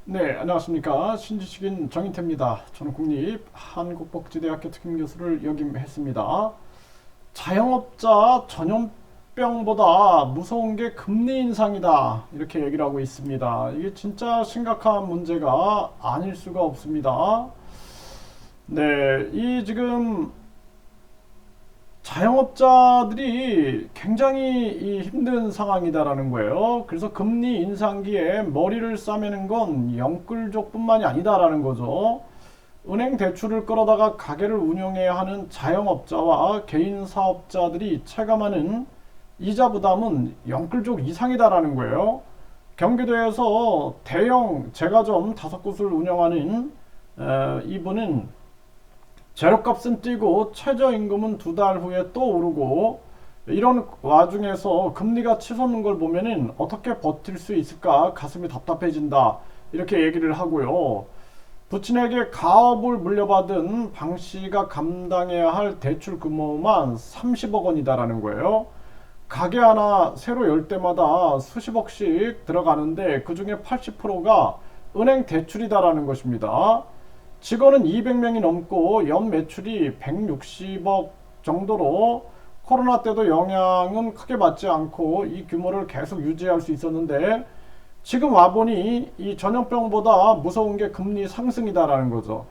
네, 안녕하십니까. 신지식인 정인태입니다. 저는 국립한국복지대학교 특임교수를 역임했습니다. 자영업자 전염병보다 무서운 게 금리 인상이다. 이렇게 얘기를 하고 있습니다. 이게 진짜 심각한 문제가 아닐 수가 없습니다. 네, 이 지금 자영업자들이 굉장히 이 힘든 상황이다라는 거예요. 그래서 금리 인상기에 머리를 싸매는 건 영끌족뿐만이 아니다라는 거죠. 은행 대출을 끌어다가 가게를 운영해야 하는 자영업자와 개인 사업자들이 체감하는 이자 부담은 영끌족 이상이다라는 거예요. 경기도에서 대형 제과점 5곳을 운영하는 이분은 재료값은 뛰고 최저임금은 2달 후에 또 오르고 이런 와중에서 금리가 치솟는 걸 보면은 어떻게 버틸 수 있을까 가슴이 답답해진다 이렇게 얘기를 하고요. 부친에게 가업을 물려받은 방 씨가 감당해야 할 대출 규모만 30억 원이다라는 거예요. 가게 하나 새로 열 때마다 수십억씩 들어가는데 그 중에 80%가 은행 대출이다라는 것입니다. 직원은 200명이 넘고 연 매출이 160억 정도로 코로나 때도 영향은 크게 받지 않고 이 규모를 계속 유지할 수 있었는데 지금 와보니 이 전염병보다 무서운 게 금리 상승이다라는 거죠.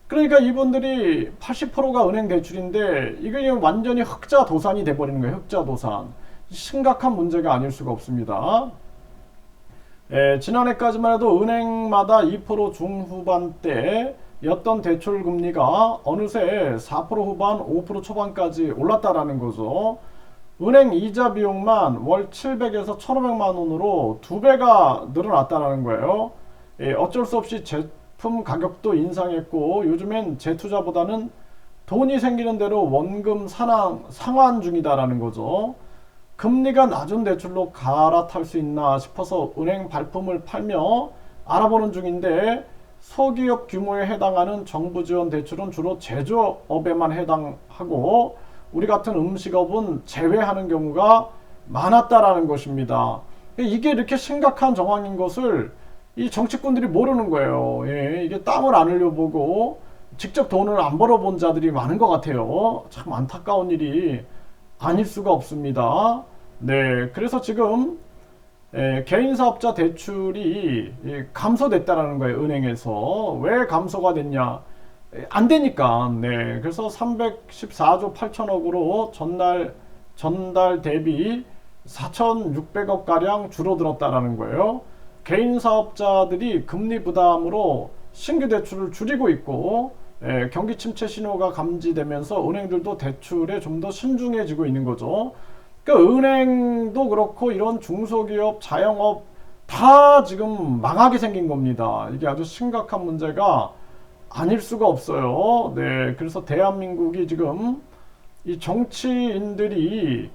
그러니까 이분들이 80%가 은행 대출인데 이게 완전히 흑자 도산이 돼버리는 거예요. 흑자 도산. 심각한 문제가 아닐 수가 없습니다. 지난해까지만 해도 은행마다 2% 중후반대 였던 대출 금리가 어느새 4% 후반, 5% 초반까지 올랐다라는 거죠. 은행 이자 비용만 월 700에서 1,500만 원으로 2배가 늘어났다는 거예요. 어쩔 수 없이 제품 가격도 인상했고 요즘엔 재투자보다는 돈이 생기는 대로 원금 상환 중이다라는 거죠. 금리가 낮은 대출로 갈아탈 수 있나 싶어서 은행 발품을 팔며 알아보는 중인데 소기업 규모에 해당하는 정부 지원 대출은 주로 제조업에만 해당하고 우리 같은 음식업은 제외하는 경우가 많았다라는 것입니다. 이게 이렇게 심각한 정황인 것을 이 정치꾼들이 모르는 거예요. 이게 땀을 안 흘려보고 직접 돈을 안 벌어본 자들이 많은 것 같아요. 참 안타까운 일이 아닐 수가 없습니다. 네, 그래서 지금 개인 사업자 대출이 감소됐다라는 거예요. 은행에서. 왜 감소가 됐냐? 안 되니까. 네. 그래서 314조 8천억으로 전달 대비 4,600억 가량 줄어들었다라는 거예요. 개인 사업자들이 금리 부담으로 신규 대출을 줄이고 있고 경기 침체 신호가 감지되면서 은행들도 대출에 좀 더 신중해지고 있는 거죠. 그러니까 은행도 그렇고 이런 중소기업, 자영업 다 지금 망하게 생긴 겁니다. 이게 아주 심각한 문제가 아닐 수가 없어요. 네, 그래서 대한민국이 지금 이 정치인들이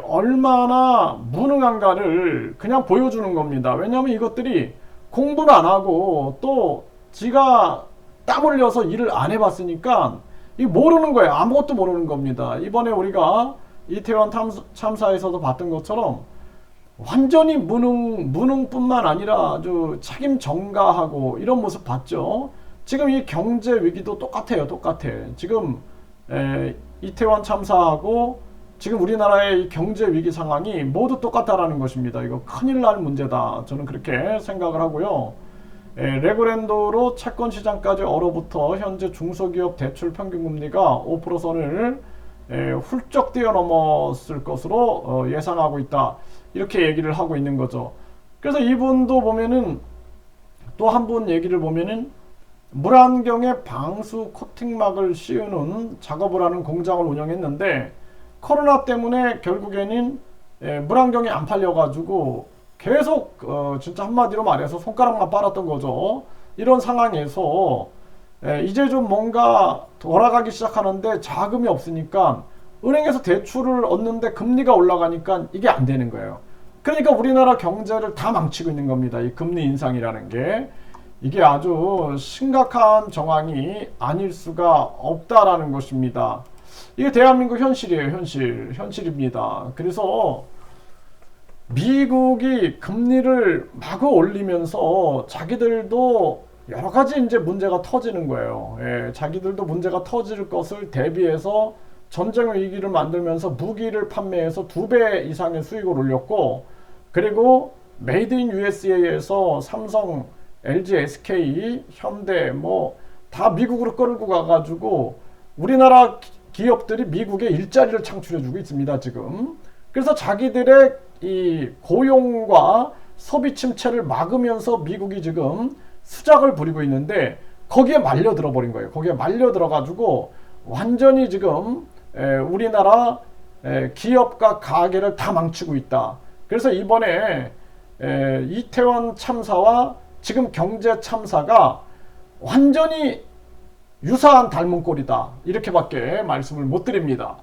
얼마나 무능한가를 그냥 보여주는 겁니다. 왜냐하면 이것들이 공부를 안 하고 또 지가 땀 흘려서 일을 안 해봤으니까 이 모르는 거예요. 아무것도 모르는 겁니다. 이번에 우리가 이태원 참사에서도 봤던 것처럼 완전히 무능뿐만 아니라 아주 책임 전가하고 이런 모습 봤죠. 지금 이 경제 위기도 똑같아요. 똑같아. 지금 이태원 참사하고 지금 우리나라의 이 경제 위기 상황이 모두 똑같다라는 것입니다. 이거 큰일 날 문제다. 저는 그렇게 생각을 하고요. 레고랜드로 채권 시장까지 얼어붙어 현재 중소기업 대출 평균 금리가 5%선을 훌쩍 뛰어넘었을 것으로 예상하고 있다. 이렇게 얘기를 하고 있는 거죠. 그래서 이분도 보면은 또 한 분 얘기를 보면은 물안경에 방수 코팅막을 씌우는 작업을 하는 공장을 운영했는데 코로나 때문에 결국에는 물안경이 안 팔려가지고 계속 진짜 한마디로 말해서 손가락만 빨았던 거죠. 이런 상황에서 이제 좀 뭔가 돌아가기 시작하는데 자금이 없으니까 은행에서 대출을 얻는데 금리가 올라가니까 이게 안 되는 거예요. 그러니까 우리나라 경제를 다 망치고 있는 겁니다. 이 금리 인상이라는 게. 이게 아주 심각한 정황이 아닐 수가 없다라는 것입니다. 이게 대한민국 현실이에요. 현실입니다. 그래서 미국이 금리를 마구 올리면서 자기들도 여러 가지 이제 문제가 터지는 거예요. 예, 자기들도 문제가 터질 것을 대비해서 전쟁 위기를 만들면서 무기를 판매해서 2배 이상의 수익을 올렸고, 그리고 메이드 인 USA에서 삼성, LG, SK, 현대 뭐 다 미국으로 끌고 가가지고 우리나라 기업들이 미국에 일자리를 창출해주고 있습니다, 지금. 그래서 자기들의 이 고용과 소비 침체를 막으면서 미국이 지금 수작을 부리고 있는데 거기에 말려들어 버린 거예요. 거기에 말려들어 가지고 완전히 지금 우리나라 기업과 가게를 다 망치고 있다. 그래서 이번에 이태원 참사와 지금 경제 참사가 완전히 유사한 닮은 꼴이다. 이렇게밖에 말씀을 못 드립니다.